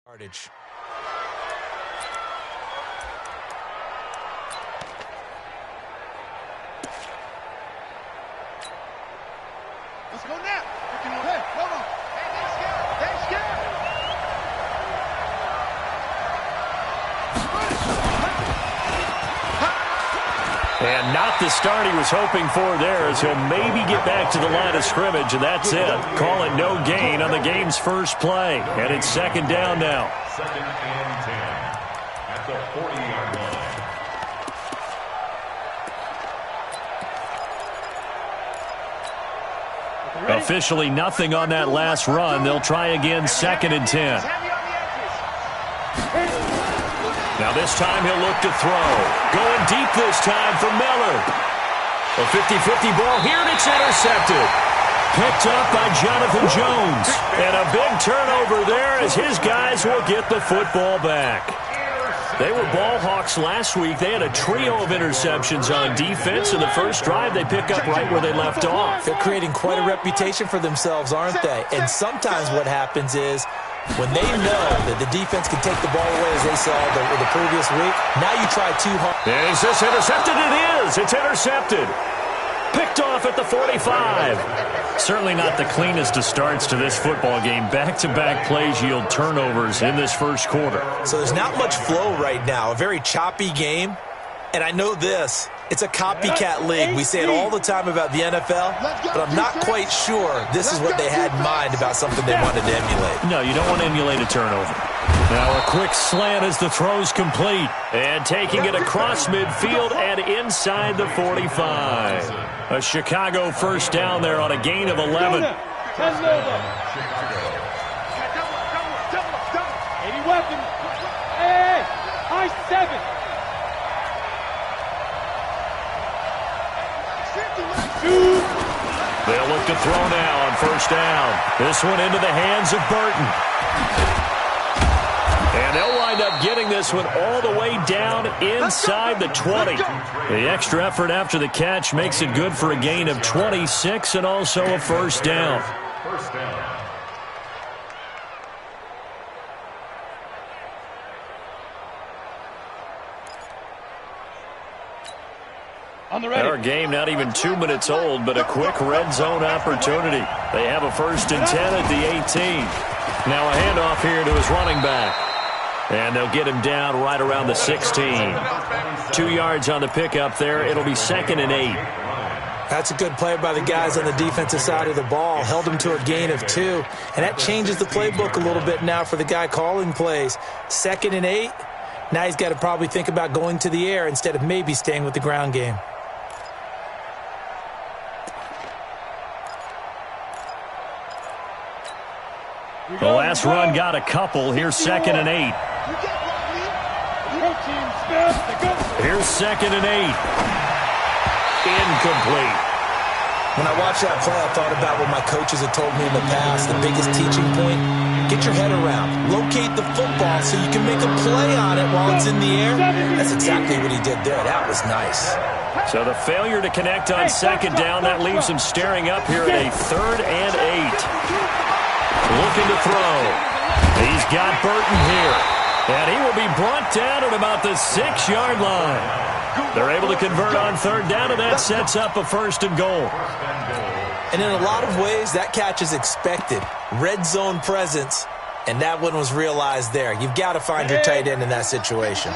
Yardage. Let's go now. Hey, hold on. Hey, they scared. And not the start he was hoping for there, as he'll maybe get back to the line of scrimmage, and that's it. Call it no gain on the game's first play. And it's second down now. Second and 10 at the 40-yard line. Officially nothing on that last run. They'll try again, second and 10. Now this time he'll look to throw. Going deep this time for Miller. A 50-50 ball here, and it's intercepted. Picked up by Jonathan Jones. And a big turnover there as his guys will get the football back. They were ball hawks last week. They had a trio of interceptions on defense. In the first drive, they pick up right where they left off. They're creating quite a reputation for themselves, aren't they? And sometimes what happens is when they know that the defense can take the ball away, as they saw the previous week, now you try too hard. Is this intercepted? It is. It's intercepted. Picked off at the 45. Certainly not the cleanest of starts to this football game. Back-to-back plays yield turnovers in this first quarter. So there's not much flow right now. A very choppy game. And I know this. It's a copycat league. We say it all the time about the NFL, but I'm not quite sure this is what they had in mind about something they wanted to emulate. No, you don't want to emulate a turnover. Now a quick slant as the throw's complete. And taking it across midfield and inside the 45. A Chicago first down there on a gain of 11. 80 weapons. Hey, high 7. They'll look to throw now on first down. This one into the hands of Burton. And they'll wind up getting this one all the way down inside the 20. The extra effort after the catch makes it good for a gain of 26 and also a first down. First down. Our game not even 2 minutes old, but a quick red zone opportunity. They have a first and 10 at the 18. Now a handoff here to his running back. And they'll get him down right around the 16. 2 yards on the pickup there. It'll be second and 8. That's a good play by the guys on the defensive side of the ball. Held him to a gain of 2. And that changes the playbook a little bit now for the guy calling plays. Second and 8. Now he's got to probably think about going to the air instead of maybe staying with the ground game. The last run got a couple. Here's second and 8. Here's second and 8. Incomplete. When I watched that play, I thought about what my coaches had told me in the past. The biggest teaching point, get your head around. Locate the football so you can make a play on it while it's in the air. That's exactly what he did there. That was nice. So the failure to connect on second down, that leaves him staring up here at a third and 8. Looking to throw. He's got Burton here. And he will be brought down at about the 6-yard line. They're able to convert on third down, and that sets up a first and goal. And in a lot of ways, that catch is expected. Red zone presence, and that one was realized there. You've got to find your tight end in that situation.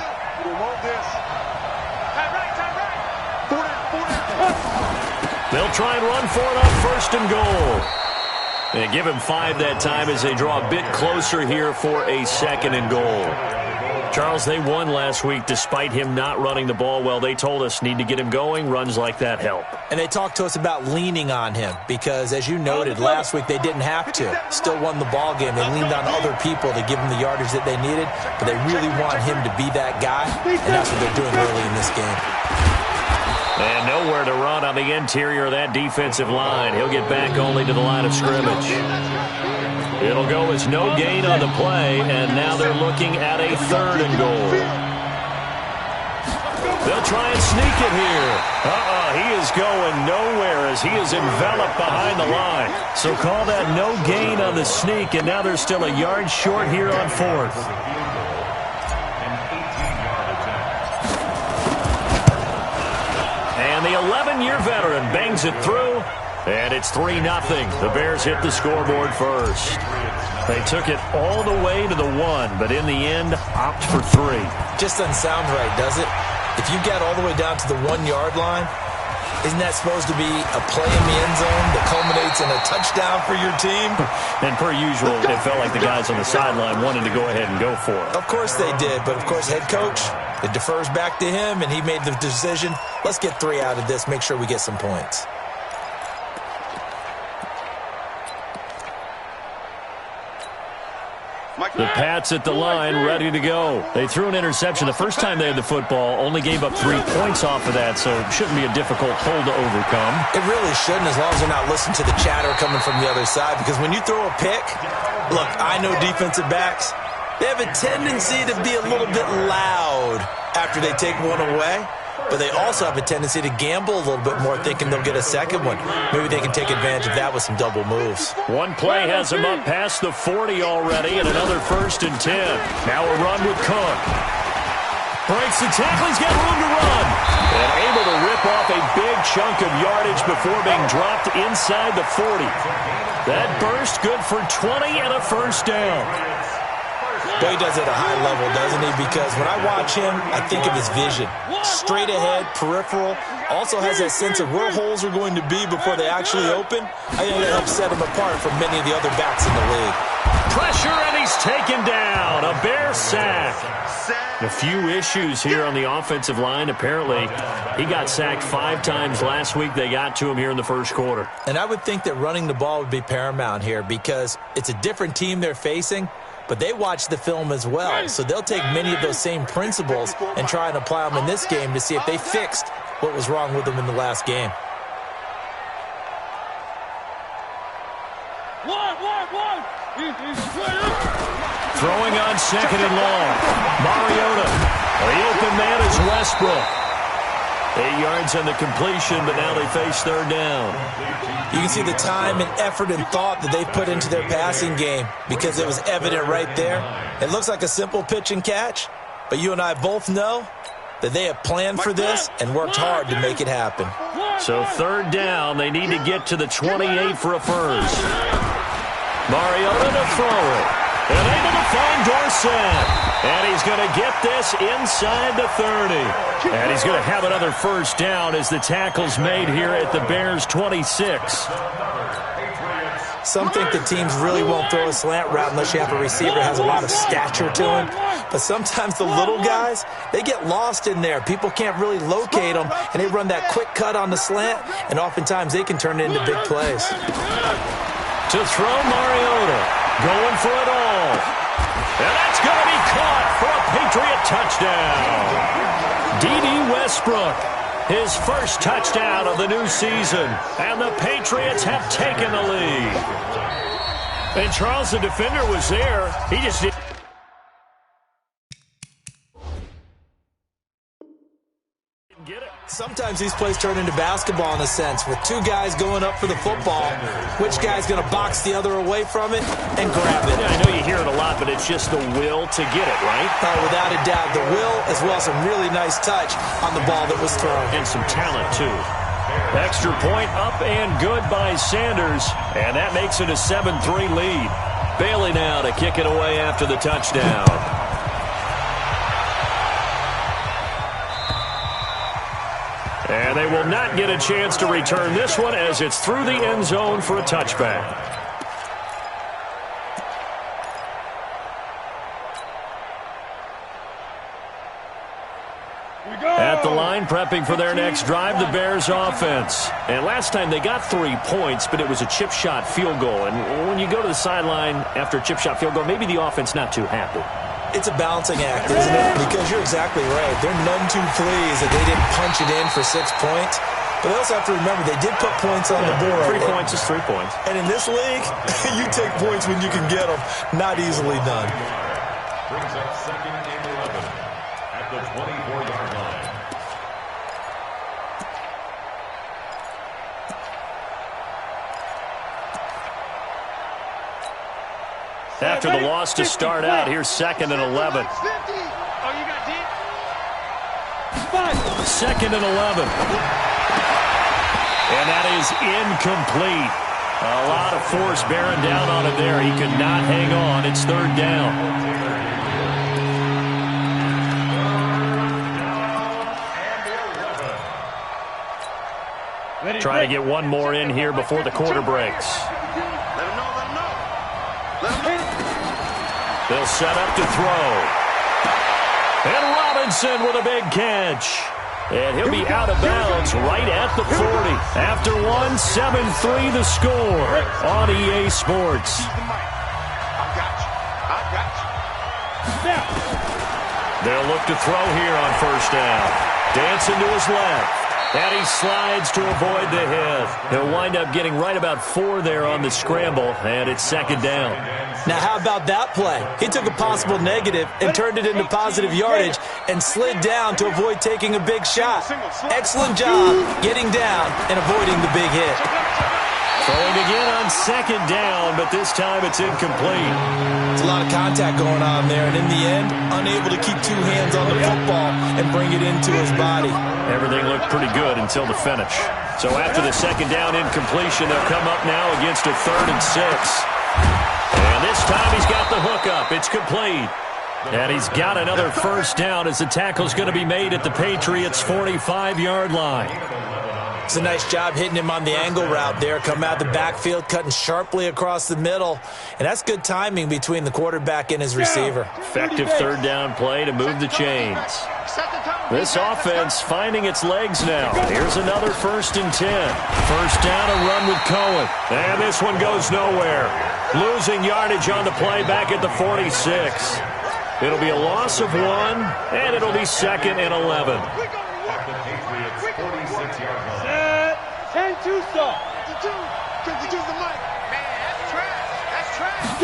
They'll try and run for it on first and goal. They give him 5 that time as they draw a bit closer here for a second and goal. Charles, they won last week despite him not running the ball well. They told us need to get him going. Runs like that help. And they talked to us about leaning on him because, as you noted, last week they didn't have to. Still won the ball game. They leaned on other people to give them the yardage that they needed, but they really want him to be that guy, and that's what they're doing early in this game. And nowhere to run on the interior of that defensive line. He'll get back only to the line of scrimmage. It'll go as no gain on the play, and now they're looking at a third and goal. They'll try and sneak it here. He is going nowhere as he is enveloped behind the line. So call that no gain on the sneak, and now they're still a yard short here on fourth. And the 11-year veteran bangs it through, and it's 3-0. The Bears hit the scoreboard first. They took it all the way to the 1, but in the end, opt for 3. Just doesn't sound right, does it? If you get all the way down to the 1-yard line, isn't that supposed to be a play in the end zone that culminates in a touchdown for your team? And per usual, it felt like the guys on the sideline wanted to go ahead and go for it. Of course they did, but of course head coach, it defers back to him, and he made the decision, let's get 3 out of this, make sure we get some points. The Pats at the line, ready to go. They threw an interception the first time they had the football, only gave up 3 points off of that, so it shouldn't be a difficult hole to overcome. It really shouldn't, as long as they're not listening to the chatter coming from the other side, because when you throw a pick, look, I know defensive backs, they have a tendency to be a little bit loud after they take one away. But they also have a tendency to gamble a little bit more, thinking they'll get a second one. Maybe they can take advantage of that with some double moves. One play has him up past the 40 already, and another 1st and 10. Now a run with Cook. Breaks the tackle, he's got room to run. And able to rip off a big chunk of yardage before being dropped inside the 40. That burst good for 20 and a 1st down. But he does it at a high level, doesn't he? Because when I watch him, I think of his vision. Straight ahead, peripheral. Also has that sense of where holes are going to be before they actually open. I think that helps set him apart from many of the other backs in the league. Pressure, and he's taken down. A Bear sack. A few issues here on the offensive line. Apparently, he got sacked 5 times last week. They got to him here in the first quarter. And I would think that running the ball would be paramount here because it's a different team they're facing. But they watch the film as well, so they'll take many of those same principles and try and apply them in this game to see if they fixed what was wrong with them in the last game. Throwing on 2nd and long. Mariota. The open man is Westbrook. 8 yards on the completion, but now they face 3rd down. You can see the time and effort and thought that they've put into their passing game because it was evident right there. It looks like a simple pitch and catch, but you and I both know that they have planned for this and worked hard to make it happen. So 3rd down, they need to get to the 28 for a 1st. Mariota to throw it. And able to find Dorsett. And he's going to get this inside the 30. And he's going to have another 1st down as the tackle's made here at the Bears' 26. Some think the teams really won't throw a slant route unless you have a receiver that has a lot of stature to him. But sometimes the little guys, they get lost in there. People can't really locate them, and they run that quick cut on the slant, and oftentimes they can turn it into big plays. To throw Mariota, going for it all. And that's going to be caught for a Patriot touchdown. D.D. Westbrook, his 1st touchdown of the new season. And the Patriots have taken the lead. And Charles, the defender, was there. He just didn't get it. Sometimes these plays turn into basketball in a sense, with 2 guys going up for the football. Which guy's going to box the other away from it and grab it? Yeah, I know you hear it a lot, but it's just the will to get it, right? Without a doubt, the will as well as some really nice touch on the ball that was thrown. And some talent, too. Extra point up and good by Sanders, and that makes it a 7-3 lead. Bailey now to kick it away after the touchdown. And they will not get a chance to return this one as it's through the end zone for a touchback. At the line, prepping for their next drive, the Bears offense. And last time they got 3 points, but it was a chip shot field goal. And when you go to the sideline after a chip shot field goal, maybe the offense not too happy. It's a balancing act, isn't it? Because you're exactly right. They're none too pleased that they didn't punch it in for 6 points. But they also have to remember they did put points on the board. 3 points is 3 points. And in this league, you take points when you can get them. Not easily done. Brings up 2nd and 11 at the 24-yard line. after the loss to start out. Here's 2nd and 11. Second and 11. And that is incomplete. A lot of force bearing down on him there. He could not hang on. It's 3rd down. Trying to get one more in here before the quarter breaks. They'll set up to throw. And Robinson with a big catch. And he'll be out of bounds right at the 40. After one, 7-3 the score on EA Sports. They'll look to throw here on 1st down. Dancing to his left. And he slides to avoid the hit. He'll wind up getting right about 4 there on the scramble, and it's 2nd down. Now, how about that play? He took a possible negative and turned it into positive yardage and slid down to avoid taking a big shot. Excellent job getting down and avoiding the big hit. Throwing again on 2nd down, but this time it's incomplete. There's a lot of contact going on there, and in the end, unable to keep 2 hands on the football and bring it into his body. Everything looked pretty good until the finish. So after the 2nd down incompletion, they'll come up now against a 3rd and 6. And this time he's got the hook up. It's complete. And he's got another 1st down as the tackle's going to be made at the Patriots' 45-yard line. It's a nice job hitting him on the angle route there. Come out the backfield, cutting sharply across the middle. And that's good timing between the quarterback and his receiver. Effective 3rd down play to move the chains. This offense finding its legs now. Here's another 1st and 10. 1st down, a run with Cohen. And this one goes nowhere. Losing yardage on the play back at the 46. It'll be a loss of 1, and it'll be 2nd and 11. 10-2 stop. 52's the mic. Man, that's trash.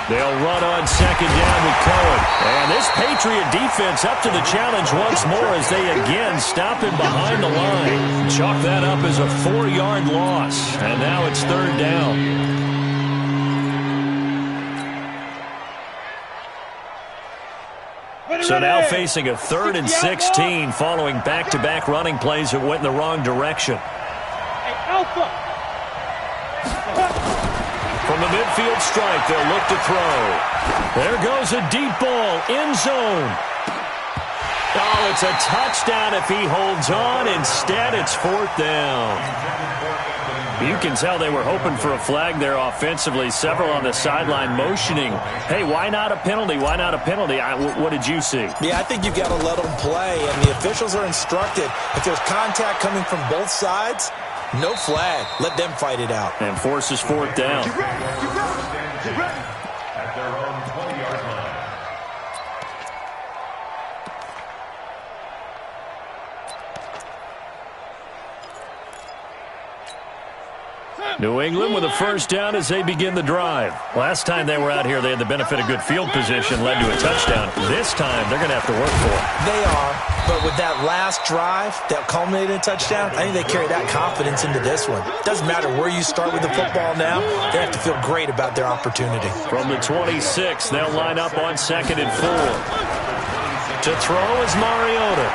They'll run on 2nd down with Cohen. And this Patriot defense up to the challenge once more as they again stop him behind the line. Chalk that up as a 4-yard loss. And now it's 3rd down. So now facing a 3rd and 16 following back-to-back running plays that went in the wrong direction. From the midfield stripe, they'll look to throw. There goes a deep ball, end zone. Oh, it's a touchdown if he holds on. Instead, it's 4th down. You can tell they were hoping for a flag there offensively. Several on the sideline motioning, hey, why not a penalty? Why not a penalty? What did you see? Yeah, I think you've got to let them play, and the officials are instructed. If there's contact coming from both sides, no flag. Let them fight it out. And forces 4th down. Get ready. At their own 20-yard line. New England with a 1st down as they begin the drive. Last time they were out here, they had the benefit of good field position, led to a touchdown. This time, they're going to have to work for it. They are, but with that last drive that culminated in a touchdown, I think they carry that confidence into this one. Doesn't matter where you start with the football now, they have to feel great about their opportunity. From the 26, they'll line up on 2nd and 4. To throw is Mariota.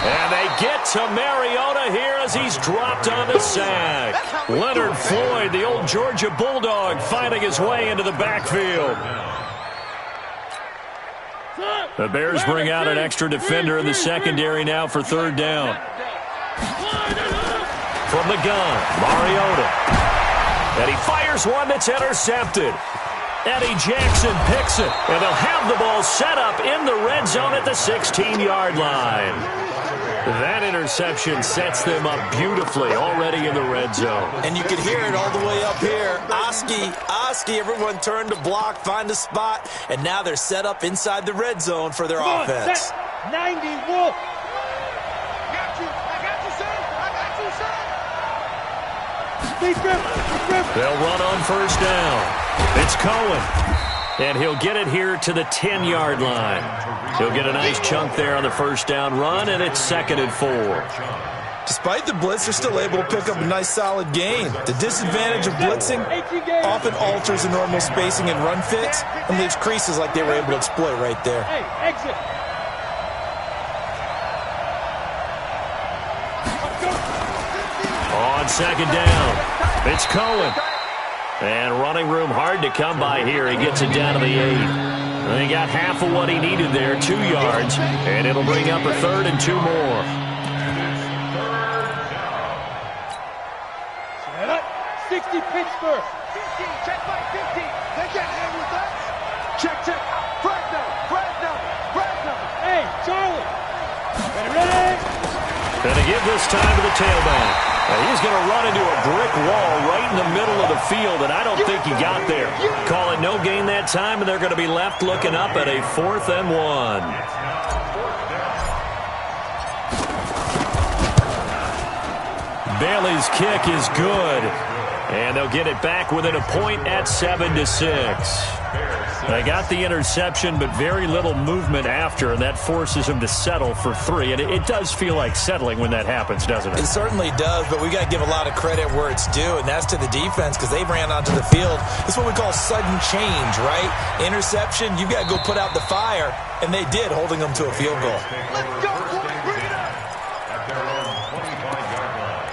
And they get to Mariota here as he's dropped on the sack. Leonard Floyd, the old Georgia Bulldog, finding his way into the backfield. The Bears bring out an extra defender in the secondary now for 3rd down. From the gun, Mariota. And he fires one that's intercepted. Eddie Jackson picks it. And they'll have the ball set up in the red zone at the 16-yard line. That interception sets them up beautifully already in the red zone. And you can hear it all the way up here. Oski, everyone turned to block, find a spot, and now they're set up inside the red zone for their offense. 90 Wolf. I got you, son. They'll run on 1st down. It's Cohen. And he'll get it here to the 10-yard line. He'll get a nice chunk there on the 1st down run, and it's 2nd and 4. Despite the blitz, they're still able to pick up a nice solid gain. The disadvantage of blitzing often alters the normal spacing and run fits and leaves creases like they were able to exploit right there. Hey, exit. On second down, it's Cohen. And running room hard to come by here. He gets it down to the 8. And he got half of what he needed there, 2 yards. And it'll bring up a 3rd and 2 more. 60 Pittsburgh. 15, check by 15. They can't hang with us. Check. Fragno. Hey, Charlie. Ready. Gonna give this time to the tailback. He's going to run into a brick wall right in the middle of the field, and I don't think he got there. Call it no gain that time, and they're going to be left looking up at a 4th and 1. Bailey's kick is good. And they'll get it back within a point at 7-6. They got the interception, but very little movement after, and that forces them to settle for 3. And it does feel like settling when that happens, doesn't it? It certainly does, but we got to give a lot of credit where it's due, and that's to the defense because they ran onto the field. It's what we call sudden change, right? Interception, you've got to go put out the fire, and they did, holding them to a field goal. Let's go, boys. Bring it up. At their own 25-yard line.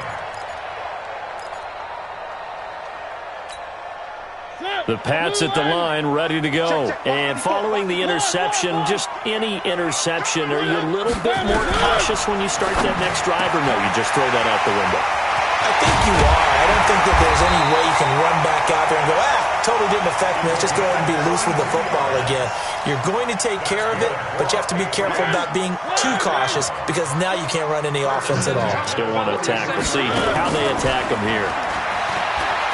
The Pats at the line, ready to go. And following the interception, just any interception, are you a little bit more cautious when you start that next drive, or no, you just throw that out the window? I think you are. I don't think that there's any way you can run back out there and go, totally didn't affect me. Let's just go ahead and be loose with the football again. You're going to take care of it, but you have to be careful about being too cautious because now you can't run any offense at all. Still want to attack. We'll see how they attack them here.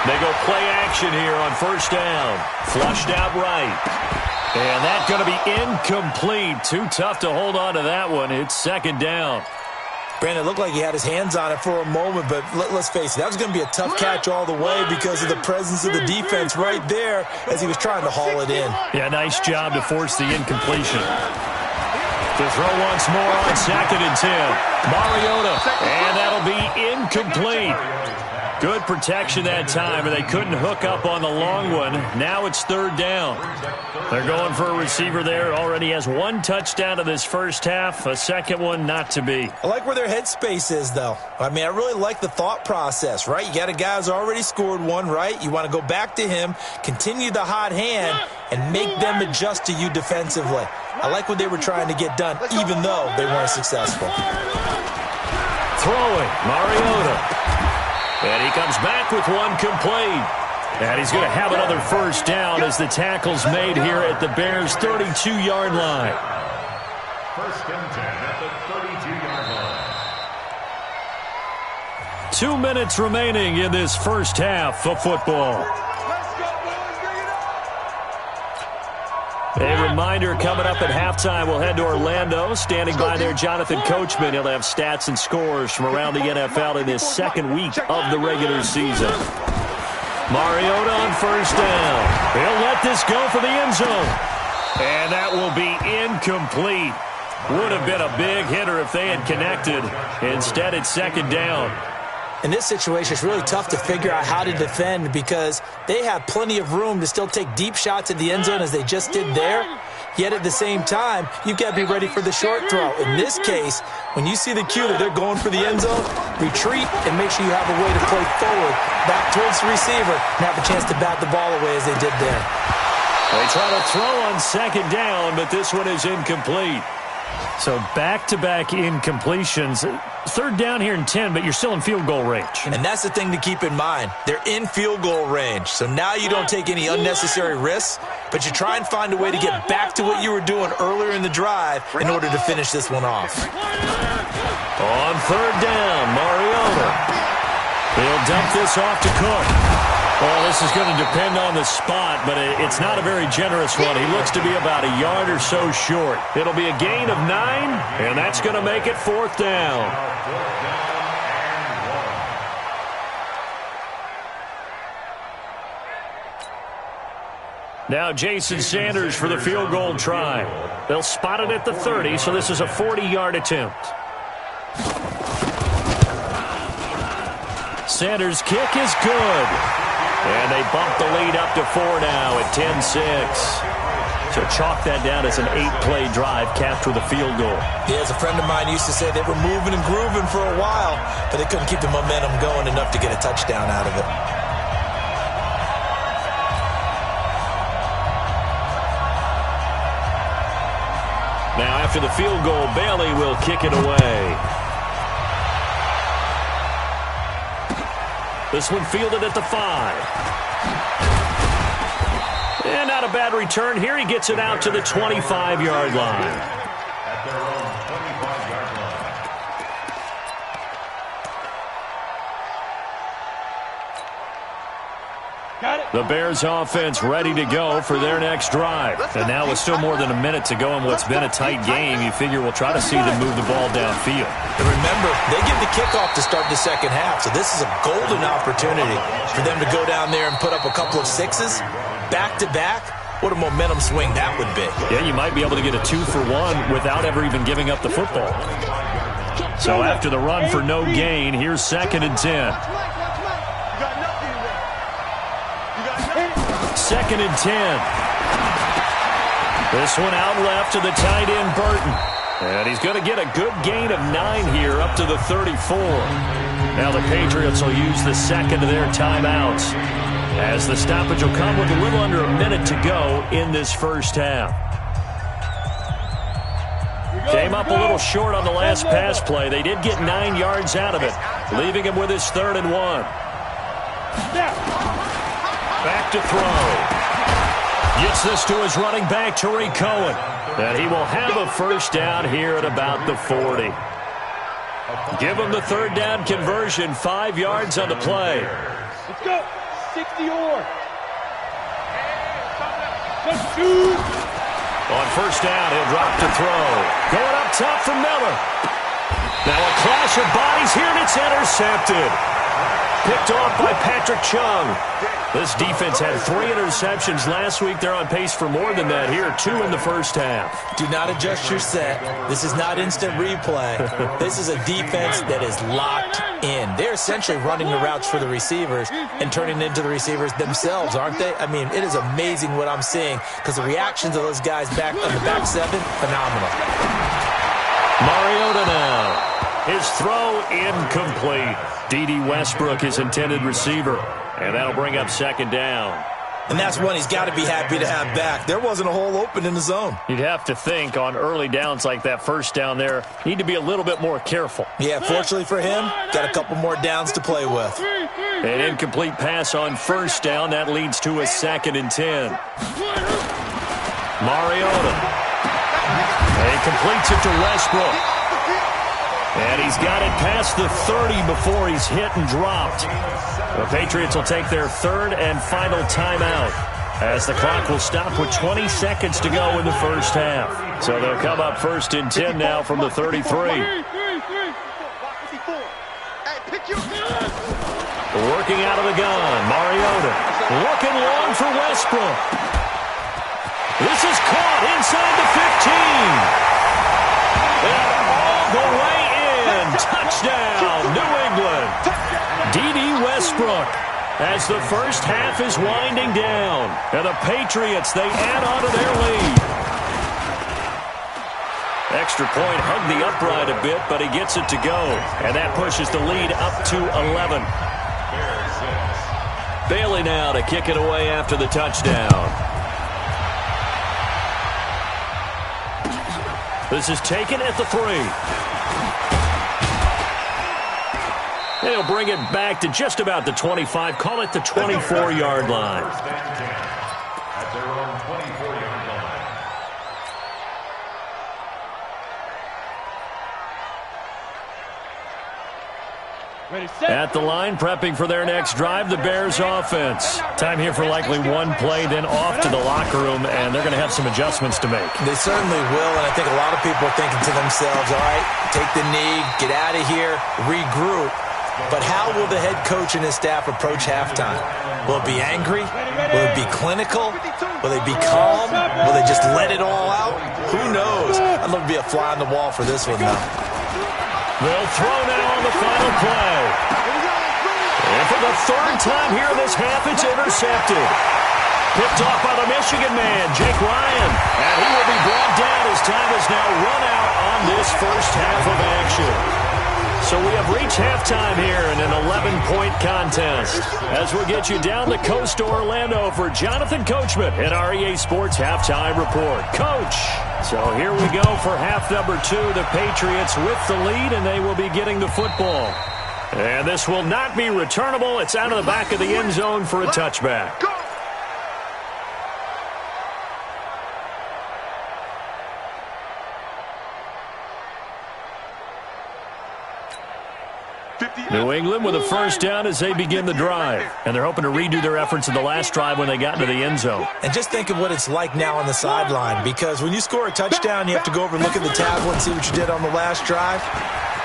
They go play action here on 1st down. Flushed out right. And that's going to be incomplete. Too tough to hold on to that one. It's 2nd down. Brandon, it looked like he had his hands on it for a moment, but let's face it, that was going to be a tough catch all the way because of the presence of the defense right there as he was trying to haul it in. Yeah, nice job to force the incompletion. To throw once more on 2nd and 10. Mariota, and that'll be incomplete. Good protection that time, and they couldn't hook up on the long one. Now it's 3rd down. They're going for a receiver there. Already has 1 touchdown in this first half. A second one not to be. I like where their headspace is, though. I mean, I really like the thought process, right? You got a guy who's already scored 1, right? You want to go back to him, continue the hot hand, and make them adjust to you defensively. I like what they were trying to get done, even though they weren't successful. Throwing, Mariota. And he comes back with 1 complete. And he's going to have another 1st down as the tackle's made here at the Bears' 32-yard line. 1st and 10 at the 32-yard line. 2 minutes remaining in this first half of football. A reminder coming up at halftime, we'll head to Orlando. Standing by there, Jonathan Coachman. He'll have stats and scores from around the NFL in his 2nd week of the regular season. Mariota on 1st down. He'll let this go for the end zone. And that will be incomplete. Would have been a big hitter if they had connected. Instead, it's 2nd down. In this situation, it's really tough to figure out how to defend because they have plenty of room to still take deep shots at the end zone as they just did there. Yet at the same time, you've got to be ready for the short throw. In this case, when you see the cue that they're going for the end zone, retreat and make sure you have a way to play forward, back towards the receiver, and have a chance to bat the ball away as they did there. They try to throw on 2nd down, but this one is incomplete. So back-to-back incompletions. 3rd down here in 10, but you're still in field goal range. And that's the thing to keep in mind. They're in field goal range. So now you don't take any unnecessary risks, but you try and find a way to get back to what you were doing earlier in the drive in order to finish this one off. On 3rd down, Mariota. He'll dump this off to Cook. Well, this is going to depend on the spot, but it's not a very generous one. He looks to be about a yard or so short. It'll be a gain of 9, and that's going to make it 4th down. Now Jason Sanders for the field goal try. They'll spot it at the 30, so this is a 40-yard attempt. Sanders' kick is good. And they bump the lead up to 4 now at 10-6. So chalk that down as an 8-play drive capped with a field goal. Yeah, as a friend of mine used to say, they were moving and grooving for a while, but they couldn't keep the momentum going enough to get a touchdown out of it. Now after the field goal, Bailey will kick it away. This one fielded at the 5. And not a bad return here. He gets it out to the 25-yard line. At their own 25-yard line. The Bears offense ready to go for their next drive. And now with still more than a minute to go in what's been a tight game, you figure we'll try to see them move the ball downfield. And remember, they get the kickoff to start the second half, so this is a golden opportunity for them to go down there and put up a couple of sixes back-to-back. What a momentum swing that would be. Yeah, you might be able to get a 2-for-1 without ever even giving up the football. So after the run for no gain, here's 2nd and 10. 2nd and 10. This one out left to the tight end, Burton. And he's going to get a good gain of 9 here up to the 34. Now the Patriots will use the second of their timeouts, as the stoppage will come with a little under a minute to go in this first half. Came up a little short on the last pass play. They did get 9 yards out of it, leaving him with his 3rd and 1. Back to throw. Gets this to his running back, Tariq Cohen. And he will have a first down here at about the 40. Give him the 3rd down conversion, 5 yards on the play. Let's go. 60 or. Let's shoot. On first down, he'll drop to throw. Going up top for Miller. Now a clash of bodies here, and it's intercepted. Picked off by Patrick Chung. This defense had 3 interceptions last week. They're on pace for more than that here, 2 in the first half. Do not adjust your set. This is not instant replay. This is a defense that is locked in. They're essentially running the routes for the receivers and turning into the receivers themselves, aren't they? I mean, it is amazing what I'm seeing, because the reactions of those guys back on the back 7, phenomenal. Mariota now. His throw incomplete. D.D. Westbrook, his intended receiver. And that'll bring up 2nd down. And that's one he's got to be happy to have back. There wasn't a hole open in the zone. You'd have to think on early downs like that first down there, need to be a little bit more careful. Yeah, fortunately for him, got a couple more downs to play with. An incomplete pass on first down. That leads to a 2nd and 10. Mariota. And he completes it to Westbrook. And he's got it past the 30 before he's hit and dropped. The Patriots will take their 3rd and final timeout, as the clock will stop with 20 seconds to go in the first half. So they'll come up 1st and 10 now from the 33. Working out of the gun, Mariota. Looking long for Westbrook. This is caught inside the 15. And all the way in. Touchdown, New England. D.D. Westbrook, as the first half is winding down. And the Patriots, they add on to their lead. Extra point hugged the upright a bit, but he gets it to go. And that pushes the lead up to 11. Bailey now to kick it away after the touchdown. This is taken at the 3. They'll bring it back to just about the 25. Call it the 24-yard line. At their own 24-yard line. At the line, prepping for their next drive, the Bears offense. Time here for likely one play, then off to the locker room, and they're going to have some adjustments to make. They certainly will, and I think a lot of people are thinking to themselves, all right, take the knee, get out of here, regroup. But how will the head coach and his staff approach halftime? Will it be angry? Will it be clinical? Will they be calm? Will they just let it all out? Who knows? I'd love to be a fly on the wall for this one, though. They'll throw now on the final play. the third time here in this half, it's intercepted. Picked off by the Michigan man, Jake Ryan. And he will be brought down as time has now run out on this first half of action. So we have reached halftime here in an 11-point contest. As we'll get you down the coast to Orlando for Jonathan Coachman in our EA Sports Halftime Report. Coach! So here we go for half number 2. The Patriots with the lead, and they will be getting the football. And this will not be returnable. It's out of the back of the end zone for a touchback. New England with a first down as they begin the drive. And they're hoping to redo their efforts in the last drive when they got into the end zone. And just think of what it's like now on the sideline, because when you score a touchdown, you have to go over and look at the tablet and see what you did on the last drive.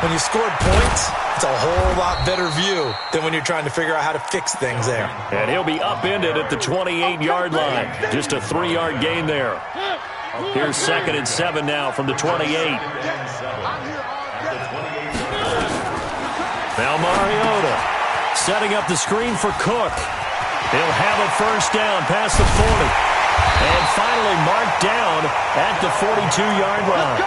When you scored points, it's a whole lot better view than when you're trying to figure out how to fix things there. And he'll be upended at the 28-yard line. Just a 3-yard gain there. Here's 2nd and 7 now from the 28. Now Mariota setting up the screen for Cook. He'll have a first down past the 40. And finally marked down at the 42-yard line.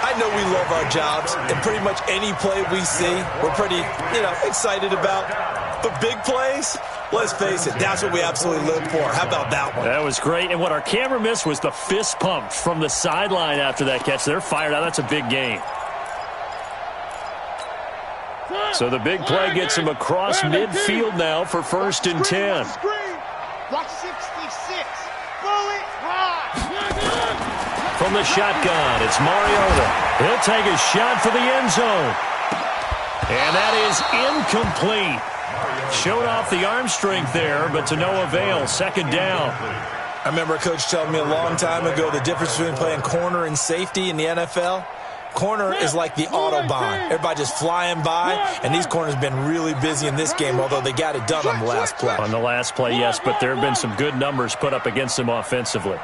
I know we love our jobs, and pretty much any play we see, we're pretty, excited about. But big plays, let's face it, that's what we absolutely live for. How about that one? That was great. And what our camera missed was the fist pump from the sideline after that catch. They're fired out. That's a big gain. So the big play gets him across midfield now for 1st and 10. Watch 66. Bullet ride. From the shotgun, it's Mariota. He'll take a shot for the end zone. And that is incomplete. Showed off the arm strength there, but to no avail. 2nd down. I remember a coach telling me a long time ago the difference between playing corner and safety in the NFL. Corner is like the Autobahn. Everybody just flying by, and these corners have been really busy in this game, although they got it done on the last play. On the last play, yes, but there have been some good numbers put up against them offensively.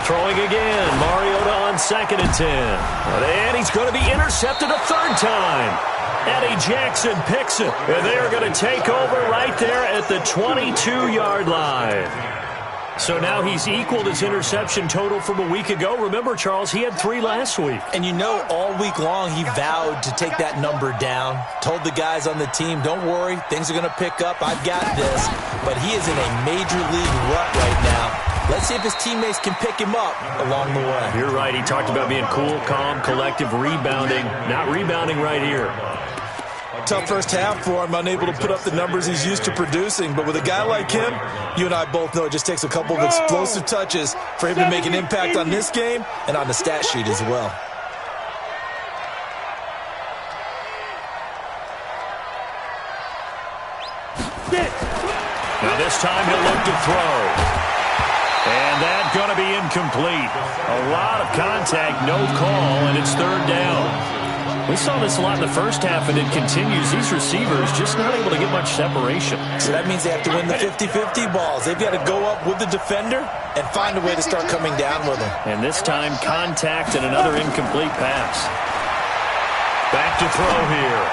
Throwing again, Mariota on 2nd and 10. And he's going to be intercepted a 3rd time. Eddie Jackson picks it, and they are going to take over right there at the 22-yard line. So now he's equaled his interception total from a week ago. Remember, Charles, he had 3 last week. And all week long he vowed to take that number down. Told the guys on the team, don't worry, things are going to pick up. I've got this. But he is in a major league rut right now. Let's see if his teammates can pick him up along the way. You're right. He talked about being cool, calm, collective, rebounding. Not rebounding right here. Tough first half for him, unable to put up the numbers he's used to producing. But with a guy like him, you and I both know it just takes a couple of explosive touches for him to make an impact on this game and on the stat sheet as well. Now this time he'll look to throw. And that's going to be incomplete. A lot of contact, no call, and it's 3rd down. We saw this a lot in the first half, and it continues. These receivers just not able to get much separation. So that means they have to win the 50-50 balls. They've got to go up with the defender and find a way to start coming down with him. And this time, contact and another incomplete pass. Back to throw here.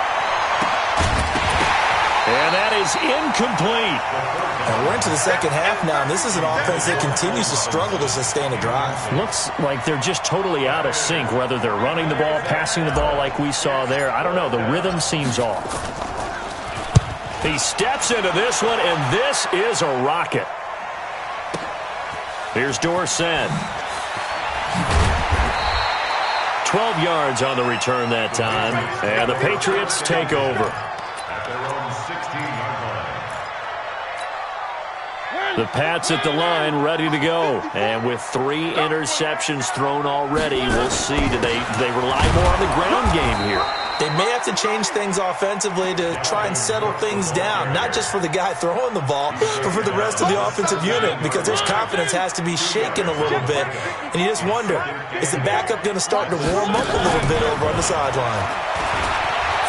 And that is incomplete. And we're into the second half now, and this is an offense that continues to struggle to sustain a drive. Looks like they're just totally out of sync, whether they're running the ball, passing the ball like we saw there. I don't know. The rhythm seems off. He steps into this one, and this is a rocket. Here's Dorsett. 12 yards on the return that time, and the Patriots take over. The Pats at the line, ready to go. And with 3 interceptions thrown already, we'll see. Do they rely more on the ground game here? They may have to change things offensively to try and settle things down, not just for the guy throwing the ball, but for the rest of the offensive unit, because their confidence has to be shaken a little bit. And you just wonder, is the backup going to start to warm up a little bit over on the sideline?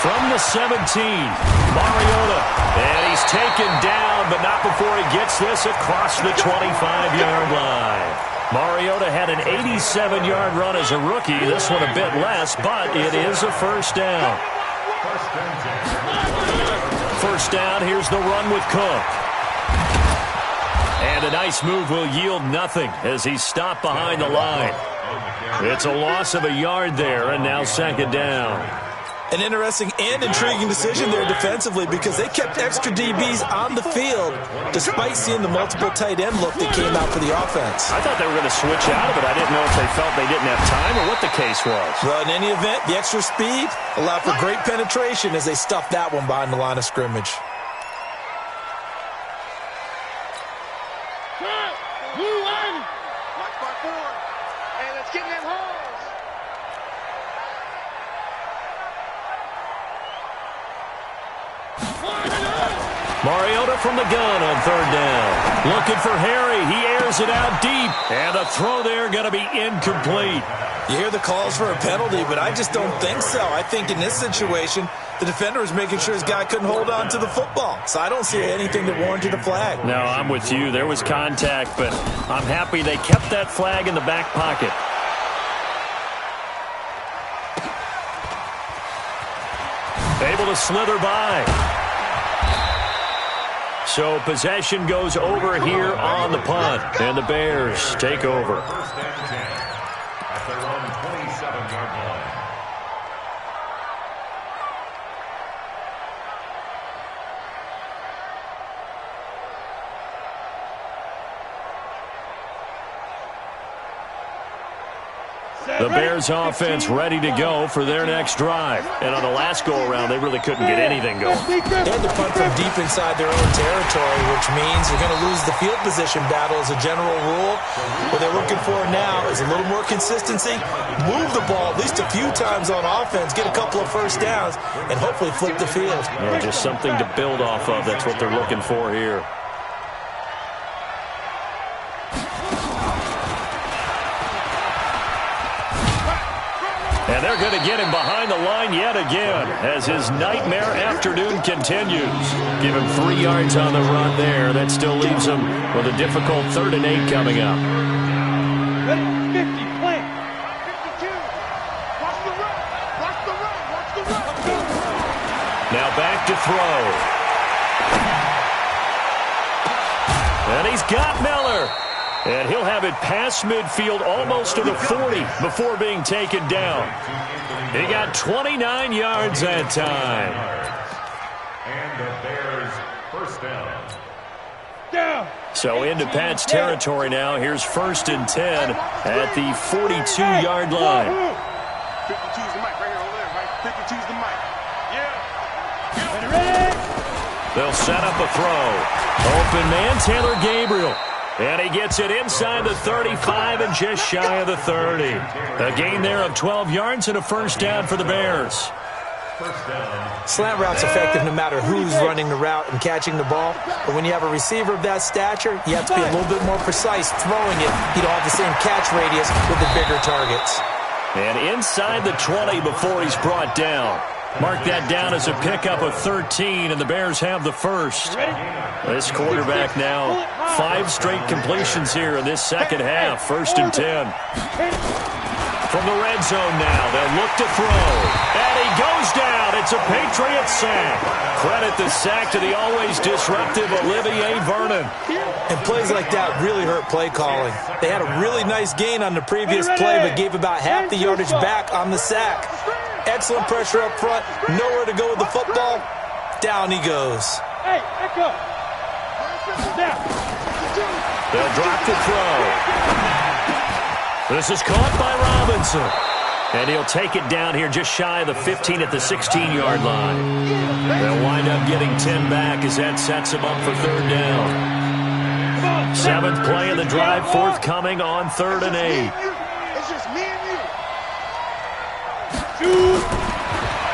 From the 17, Mariota, and he's taken down, but not before he gets this across the 25-yard line. Mariota had an 87-yard run as a rookie. This one a bit less, but it is a first down. First down, here's the run with Cook. And a nice move will yield nothing as he's stopped behind the line. It's a loss of a yard there, and now second down. An interesting and intriguing decision there defensively because they kept extra DBs on the field despite seeing the multiple tight end look that came out for the offense. I thought they were going to switch out of it. I didn't know if they felt they didn't have time or what the case was. Well, in any event, the extra speed allowed for great penetration as they stuffed that one behind the line of scrimmage. Watch by 4. And it's getting them holes. Mariota from the gun on third down. Looking for Harry. He airs it out deep. And the throw there going to be incomplete. You hear the calls for a penalty, but I just don't think so. I think in this situation, the defender was making sure his guy couldn't hold on to the football. So I don't see anything that warranted a flag. No, I'm with you. There was contact, but I'm happy they kept that flag in the back pocket. Able to slither by. So possession goes over here on the punt, and the Bears take over. First and 10 at their own 27-yard line. The Bears offense ready to go for their next drive. And on the last go-around, they really couldn't get anything going. They had to punt from deep inside their own territory, which means you're going to lose the field position battle as a general rule. What they're looking for now is a little more consistency, move the ball at least a few times on offense, get a couple of first downs, and hopefully flip the field. Just something to build off of. That's what they're looking for here. And they're going to get him behind the line yet again as his nightmare afternoon continues. Give him 3 yards on the run there. That still leaves him with a difficult 3rd and 8 coming up. 50, play. 52. Watch the run. Watch the run. Watch the run. Now back to throw. And he's got Miller. And he'll have it past midfield almost to the 40 before being taken down. He got 29 yards that time. And the Bears first down. Down. So into Pat's territory now. Here's 1st and 10 at the 42-yard line. 52's the mic right here over there, right? 52's the mic. Yeah. Ready? They'll set up a throw. Open man, Taylor Gabriel. And he gets it inside the 35 and just shy of the 30. A gain there of 12 yards and a first down for the Bears. Slant route's effective no matter who's running the route and catching the ball. But when you have a receiver of that stature, you have to be a little bit more precise throwing it. You don't have the same catch radius with the bigger targets. And inside the 20 before he's brought down. Mark that down as a pickup of 13, and the Bears have the first. This quarterback now, 5 straight completions here in this second half. 1st and 10. From the red zone now, they'll look to throw. And he goes down. It's a Patriot sack. Credit the sack to the always disruptive Olivier Vernon. And plays like that really hurt play calling. They had a really nice gain on the previous play, but gave about half the yardage back on the sack. Excellent pressure up front. Nowhere to go with the football. Down he goes. Hey, echo. They'll drop the throw. This is caught by Robinson. And he'll take it down here just shy of the 15 at the 16-yard line. They'll wind up getting 10 back as that sets them up for 3rd down. 7th play of the drive, forthcoming on 3rd and 8. It's just me and you.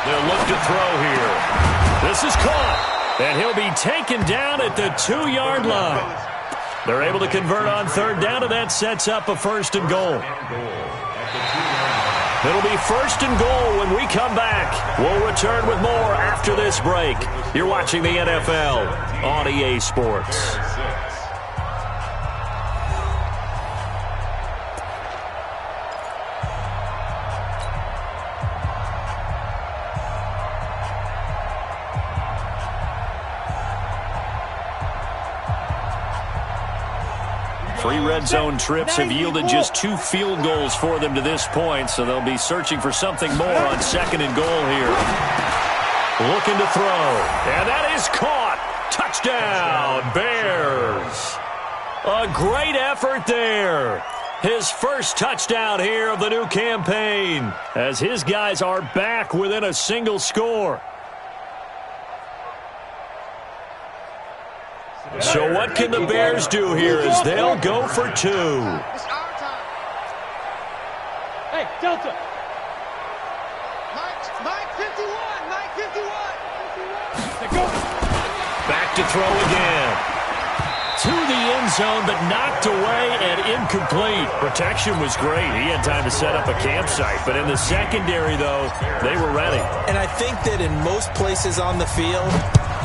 They'll look to throw here. This is caught. And he'll be taken down at the 2-yard line. They're able to convert on 3rd down, and that sets up a 1st and goal. It'll be 1st and goal when we come back. We'll return with more after this break. You're watching the NFL on EA Sports. 3 red zone trips have yielded just 2 field goals for them to this point, so they'll be searching for something more on 2nd and goal here. Looking to throw, and that is caught. Touchdown, Bears. A great effort there. His first touchdown here of the new campaign, as his guys are back within a single score. So what can the Bears do here as they'll go for 2? It's our time. Hey, Delta. Mike 51. Mike 51. Go. Back to throw again. To the end zone, but knocked away and incomplete. Protection was great. He had time to set up a campsite. But in the secondary, though, they were ready. And I think that in most places on the field,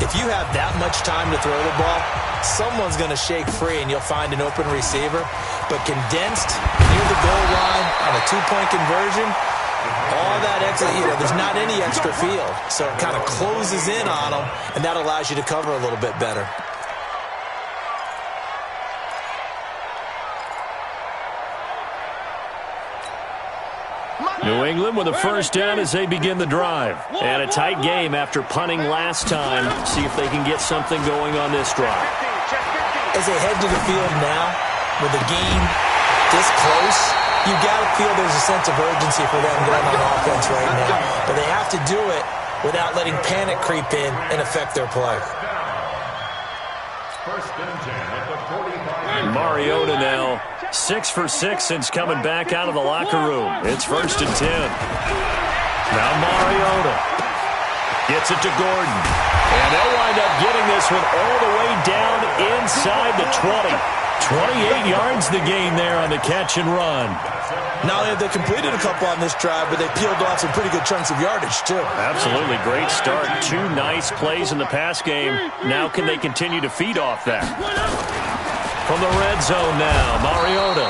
if you have that much time to throw the ball, someone's going to shake free and you'll find an open receiver. But condensed near the goal line on a 2-point conversion, all that extra, there's not any extra field. So it kind of closes in on them, and that allows you to cover a little bit better. New England with a first down as they begin the drive. And a tight game after punting last time. See if they can get something going on this drive. As they head to the field now, with the game this close, you got to feel there's a sense of urgency for them going on offense right now. But they have to do it without letting panic creep in and affect their play. First and 10 at the 45. Mariota now 6 for 6 since coming back out of the locker room. It's 1st and 10. Now Mariota gets it to Gordon. And they'll wind up getting this one all the way down inside the 20. 28 yards the gain there on the catch and run. Not only have they completed a couple on this drive, but they peeled off some pretty good chunks of yardage, too. Absolutely. Great start. 2 nice plays in the pass game. Now can they continue to feed off that? From the red zone now, Mariota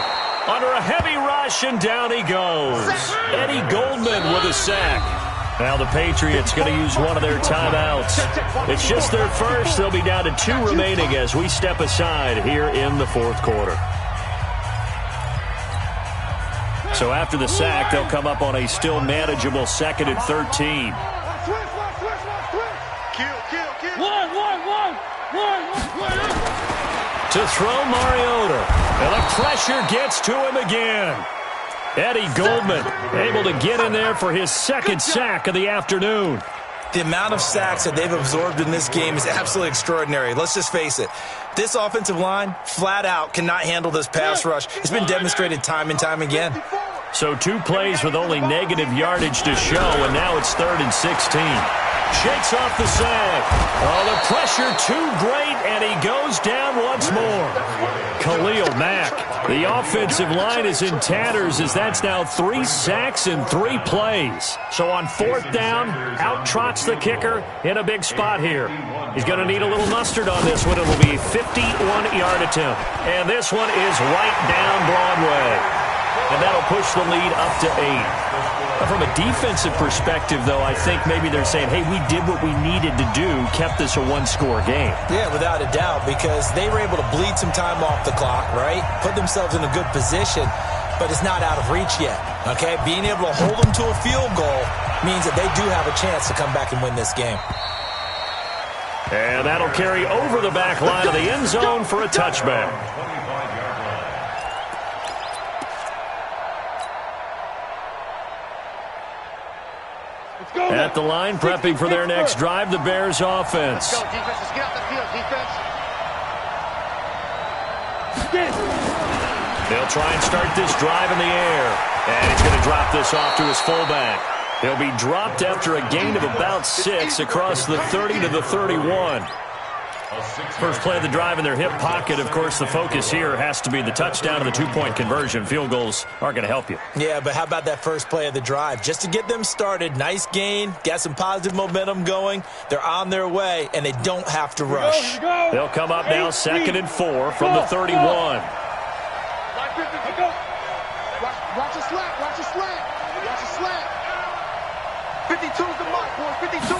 under a heavy rush, and down he goes. Eddie Goldman with a sack. Now the Patriots going to use one of their timeouts. It's just their first. They'll be down to 2 remaining as we step aside here in the 4th quarter. So after the sack, they'll come up on a still manageable 2nd and 13. To throw Mariota. And the pressure gets to him again. Eddie Goldman able to get in there for his 2nd sack of the afternoon. The amount of sacks that they've absorbed in this game is absolutely extraordinary. Let's just face it. This offensive line, flat out, cannot handle this pass rush. It's been demonstrated time and time again. So 2 plays with only negative yardage to show, and now it's 3rd and 16. Shakes off the sack. Oh, the pressure too great, and he goes down once more. Khalil Mack. The offensive line is in tatters as that's now 3 sacks in 3 plays. So on 4th down, out trots the kicker in a big spot here. He's going to need a little mustard on this one. It will be a 51-yard attempt. And this one is right down Broadway. And that'll push the lead up to 8. From a defensive perspective, though, I think maybe they're saying, hey, we did what we needed to do, kept this a 1-score game. Yeah, without a doubt, because they were able to bleed some time off the clock, right? Put themselves in a good position, but it's not out of reach yet, okay? Being able to hold them to a field goal means that they do have a chance to come back and win this game. And that'll carry over the back line of the end zone for a touchback. At the line, prepping for their next drive, the Bears offense. Let's go, defense. Let's get off the field, defense. They'll try and start this drive in the air. And he's going to drop this off to his fullback. He'll be dropped after a gain of about 6 across the 30 to the 31. First play of the drive in their hip pocket. Of course, the focus here has to be the touchdown and the 2-point conversion. Field goals aren't going to help you. Yeah, but how about that first play of the drive? Just to get them started, nice gain, got some positive momentum going. They're on their way, and they don't have to rush. They'll come up now 2nd and 4 from the 31. Watch the slant, watch the slant, watch the slant. 52's the mark, boy, 52.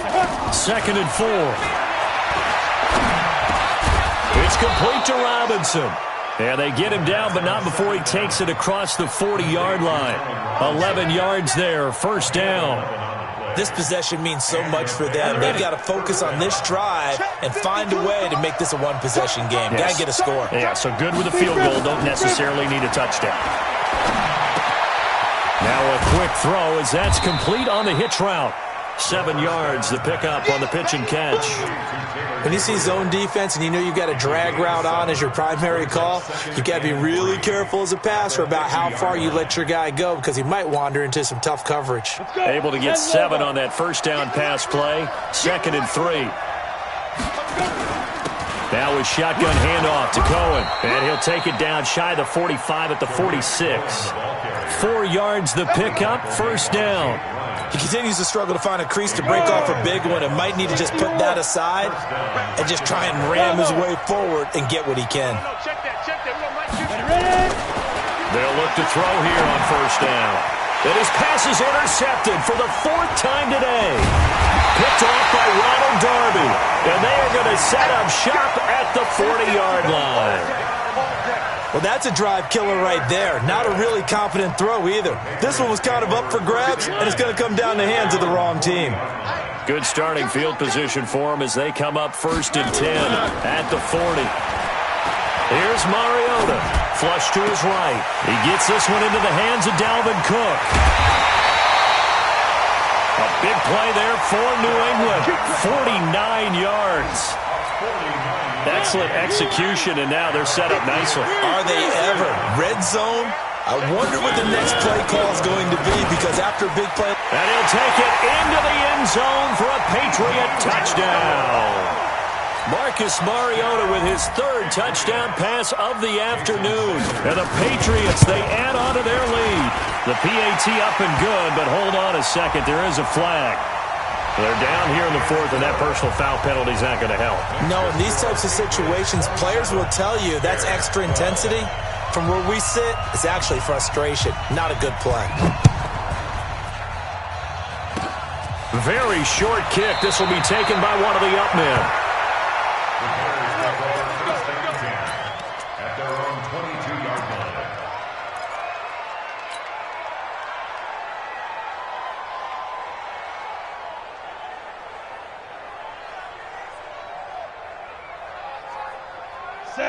2nd and 4. It's complete to Robinson. And they get him down, but not before he takes it across the 40-yard line. 11 yards there, first down. This possession means so much for them. They've got to focus on this drive and find a way to make this a one-possession game. Yes. Got to get a score. Yeah, so good with a field goal. Don't necessarily need a touchdown. Now a quick throw as that's complete on the hitch route. 7 yards, the pickup on the pitch and catch. When you see zone defense and you know you've got a drag route on as your primary call, you've got to be really careful as a passer about how far you let your guy go because he might wander into some tough coverage. Able to get 7 on that first down pass play. 2nd and 3. Now a shotgun handoff to Cohen. And he'll take it down shy of the 45 at the 46. 4 yards the pickup, first down. He continues to struggle to find a crease to break off a big one and might need to just put that aside and just try and ram his way forward and get what he can. They'll look to throw here on first down. And his pass is intercepted for the 4th time today. Picked off by Ronald Darby. And they are going to set up shop at the 40-yard line. Well, that's a drive killer right there. Not a really confident throw either. This one was kind of up for grabs, and it's going to come down the hands of the wrong team. Good starting field position for them as they come up 1st and 10 at the 40. Here's Mariota. Flush to his right. He gets this one into the hands of Dalvin Cook. A big play there for New England. 49 yards. Excellent execution, and now they're set up nicely. Are they ever? Red zone? I wonder what the next play call is going to be because after a big play... And he'll take it into the end zone for a Patriot touchdown. Marcus Mariota with his 3rd touchdown pass of the afternoon. And the Patriots, they add on to their lead. The PAT up and good, but hold on a second. There is a flag. They're down here in the 4th, and that personal foul penalty is not going to help. No, in these types of situations, players will tell you that's extra intensity. From where we sit, it's actually frustration. Not a good play. Very short kick. This will be taken by one of the up men. At their own 22-yard line.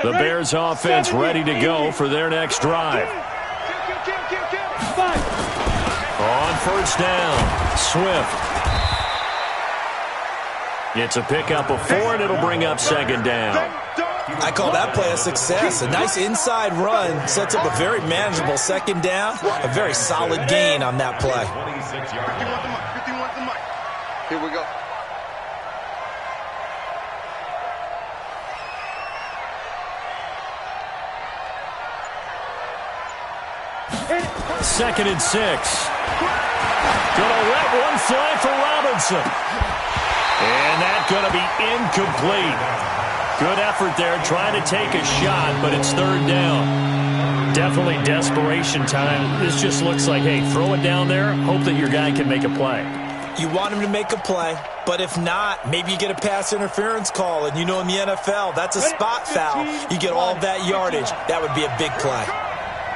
The Bears offense ready to go for their next drive. On first down, Swift. It's a pickup of 4, and it'll bring up 2nd down. I call that play a success. A nice inside run sets up a very manageable 2nd down. A very solid gain on that play. Here we go. Second and 6. Gonna let one fly for Robinson. And that's gonna be incomplete. Good effort there, trying to take a shot, but it's 3rd down. Definitely desperation time. This just looks like, hey, throw it down there, hope that your guy can make a play. You want him to make a play, but if not, maybe you get a pass interference call, and you know in the NFL, that's a spot foul. You get all that yardage. That would be a big play.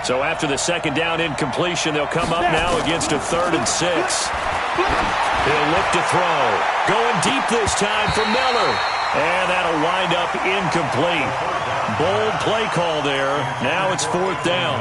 So after the 2nd down incompletion, they'll come up now against a 3rd and 6. He'll look to throw. Going deep this time for Miller. And that'll wind up incomplete. Bold play call there. Now it's 4th down.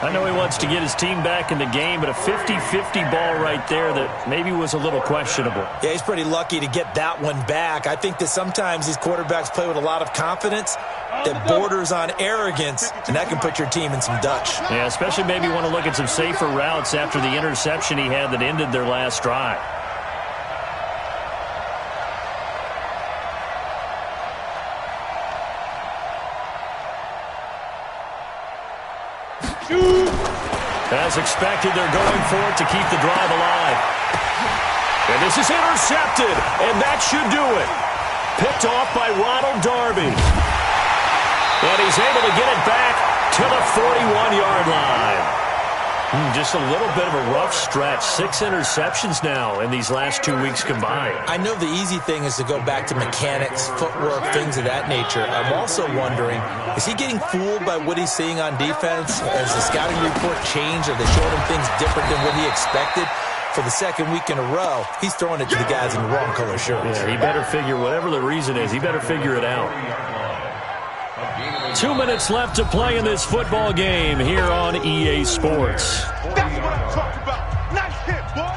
I know he wants to get his team back in the game, but a 50-50 ball right there that maybe was a little questionable. Yeah, he's pretty lucky to get that one back. I think that sometimes these quarterbacks play with a lot of confidence that borders on arrogance, and that can put your team in some Dutch. Yeah, especially maybe want to look at some safer routes after the interception he had that ended their last drive. As expected, they're going for it to keep the drive alive. And this is intercepted, and that should do it. Picked off by Ronald Darby. And he's able to get it back to the 41-yard line. Just a little bit of a rough stretch. 6 interceptions now in these last 2 weeks combined. I know the easy thing is to go back to mechanics, footwork, things of that nature. I'm also wondering, is he getting fooled by what he's seeing on defense? Has the scouting report changed? Are they showing him things different than what he expected? For the second week in a row, he's throwing it to the guys in the wrong color shirts. Yeah, he better figure, whatever the reason is, he better figure it out. 2 minutes left to play in this football game here on EA Sports. That's what I'm talking about. Nice hit, boy.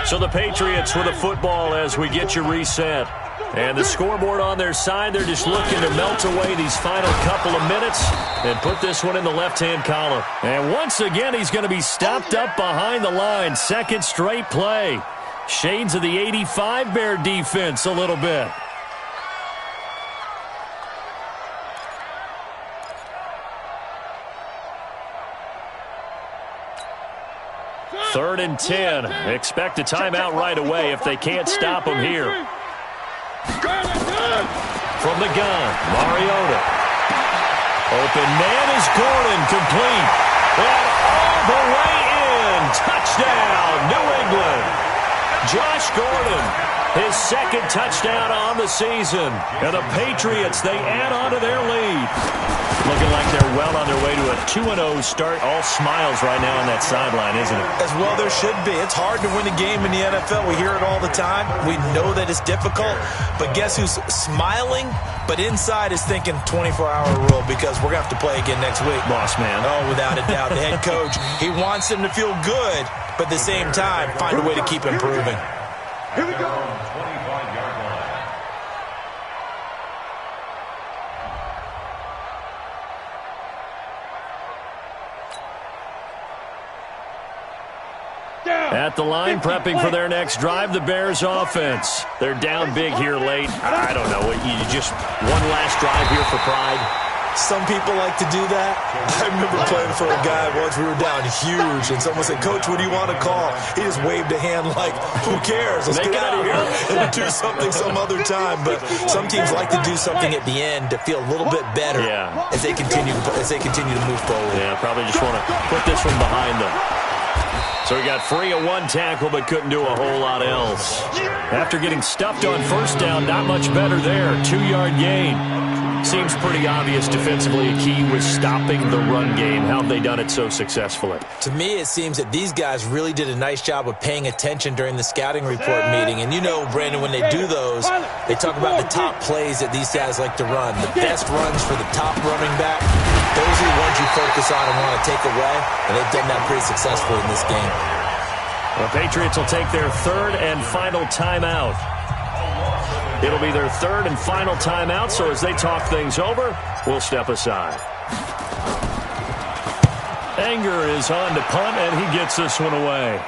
So the Patriots with a football as we get you reset. And the scoreboard on their side, they're just looking to melt away these final couple of minutes and put this one in the left-hand column. And once again, he's going to be stopped up behind the line. Second straight play. Shades of the 85 Bear defense a little bit. Third and 10. Expect a timeout right away if they can't stop him here. From the gun, Mariota. Open man is Gordon, complete. And all the way in. Touchdown, New England. Josh Gordon, his second touchdown on the season. And the Patriots, they add on to their lead. Looking like they're well on their way to a 2-0 start. All smiles right now on that sideline, isn't it? As well there should be. It's hard to win a game in the NFL. We hear it all the time. We know that it's difficult. But guess who's smiling? But inside is thinking 24-hour rule because we're going to have to play again next week. Boss man. Oh, without a doubt. The head coach, he wants them to feel good, but at the same time, find a way to keep improving. Here we go. 25-yard line. At the line, prepping for their next drive, the Bears offense. They're down big here late. I don't know. You just one last drive here for pride. Some people like to do that. I remember playing for a guy once. We were down huge, and someone said, "Coach, what do you want to call?" He just waved a hand like, "Who cares? Let's get out of here and do something some other time." But some teams like to do something at the end to feel a little bit better as they continue to move forward. Yeah, probably just want to put this one behind them. So he got free of one tackle but couldn't do a whole lot else. After getting stuffed on first down, not much better there. 2-yard gain. Seems pretty obvious defensively a key was stopping the run game. How have they done it so successfully? To me, it seems that these guys really did a nice job of paying attention during the scouting report meeting. And you know, Brandon, when they do those, they talk about the top plays that these guys like to run. The best runs for the top running back, those are the ones you focus on and want to take away. And they've done that pretty successfully in this game. The Patriots will take their third and final timeout. It'll be their third and final timeout, so as they talk things over, we'll step aside. Anger is on to punt, and he gets this one away.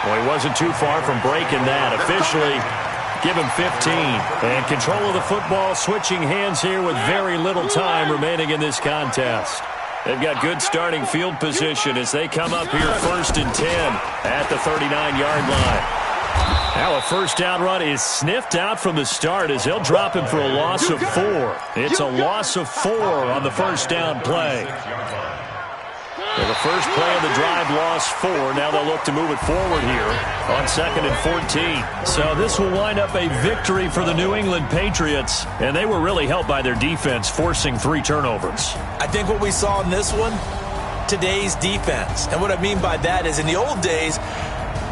Well, he wasn't too far from breaking that. Officially, give him 15. And control of the football, switching hands here with very little time remaining in this contest. They've got good starting field position as they come up here first and 10 at the 39-yard line. Now a first down run is sniffed out from the start as they'll drop him for a loss of 4. It's a loss of 4 on the first down play. So the first play of the drive lost 4. Now they'll look to move it forward here on 2nd and 14. So this will wind up a victory for the New England Patriots, and they were really helped by their defense, forcing 3 turnovers. I think what we saw in this one, today's defense. And what I mean by that is in the old days,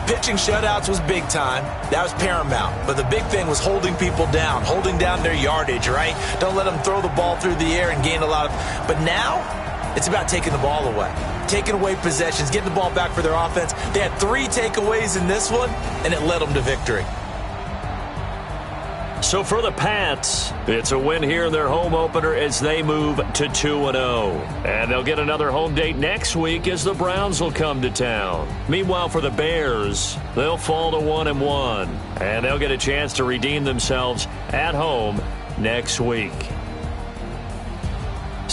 pitching shutouts was big time. That was paramount. But the big thing was holding people down, holding down their yardage, right? Don't let them throw the ball through the air and gain a lot of... But now, it's about taking the ball away. Taking away possessions, getting the ball back for their offense. They had 3 takeaways in this one, and it led them to victory. So for the Pats, it's a win here in their home opener as they move to 2-0. And they'll get another home date next week as the Browns will come to town. Meanwhile, for the Bears, they'll fall to 1-1. And they'll get a chance to redeem themselves at home next week.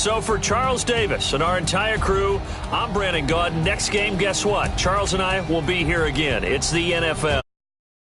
So for Charles Davis and our entire crew, I'm Brandon Gaudin. Next game, guess what? Charles and I will be here again. It's the NFL.